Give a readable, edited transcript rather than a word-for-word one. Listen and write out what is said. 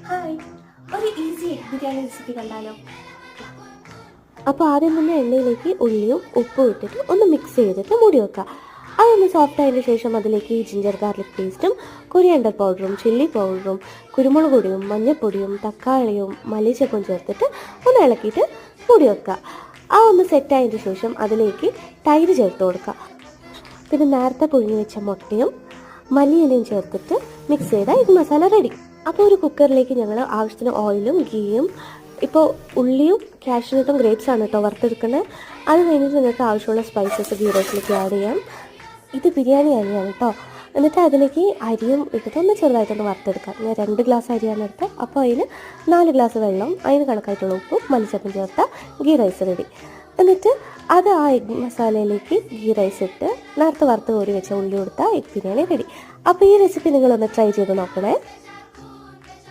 Hi, ഒരു easy egg biryani recipe കണ്ടാലോ? അപ്പോൾ ആദ്യം തന്നെ എണ്ണയിലേക്ക് ഉള്ളിയും ഉപ്പും ഇട്ടിട്ട് ഒന്ന് മിക്സ് ചെയ്തിട്ട് മൂടി വെക്കുക. അതൊന്ന് സോഫ്റ്റ് ആയതിനു ശേഷം അതിലേക്ക് ജിഞ്ചർ ഗാർലിക് പേസ്റ്റും കൊറിയാണ്ടർ പൗഡറും ചില്ലി പൗഡറും കുരുമുളക് പൊടിയും മഞ്ഞൾപ്പൊടിയും തക്കാളിയും മല്ലിച്ചപ്പും ചേർത്തിട്ട് ഒന്ന് ഇളക്കിയിട്ട് മൂടി വെക്കുക. ആ ഒന്ന് സെറ്റായതിനു ശേഷം അതിലേക്ക് തൈര് ചേർത്ത് കൊടുക്കുക. പിന്നെ നേരത്തെ പുഴുങ്ങി വെച്ച മുട്ടയും മല്ലിയിലയും ചേർത്തിട്ട് മിക്സ് ചെയ്താൽ എഗ് മസാല റെഡി. അപ്പോൾ ഒരു കുക്കറിലേക്ക് ഞങ്ങൾ ആവശ്യത്തിന് ഓയിലും ഗീയും, ഇപ്പോൾ ഉള്ളിയും കാഷ്യൂനട്ടും ഗ്രേപ്സാണ് കേട്ടോ വറുത്തെടുക്കുന്നത്. അത് കഴിഞ്ഞിട്ട് നിങ്ങൾക്ക് ആവശ്യമുള്ള സ്പൈസസ് ഗീ റൈസിലേക്ക് ആഡ് ചെയ്യാം. ഇത് ബിരിയാണി അരിയാണ് കേട്ടോ. എന്നിട്ട് അതിലേക്ക് അരിയും ഇട്ടിട്ട് ഒന്ന് ചെറുതായിട്ടൊന്ന് വറുത്തെടുക്കാം. ഞാൻ 2 ഗ്ലാസ് അരിയാണ് എടുത്തത്. അപ്പോൾ അതിന് 4 ഗ്ലാസ് വെള്ളം, അതിന് കണക്കായിട്ടുള്ള ഉപ്പും മല്ലിച്ചപ്പും ചേർത്താൽ ഗീ റൈസ് റെഡി. എന്നിട്ട് അത് ആ എഗ് മസാലയിലേക്ക് ഗീ റൈസ് ഇട്ട് നേരത്തെ വറുത്ത് കോരി വെച്ച ഉള്ളി കൊടുത്താൽ എഗ് ബിരിയാണി റെഡി. അപ്പോൾ ഈ റെസിപ്പി നിങ്ങളൊന്ന് ട്രൈ ചെയ്ത് നോക്കണേ.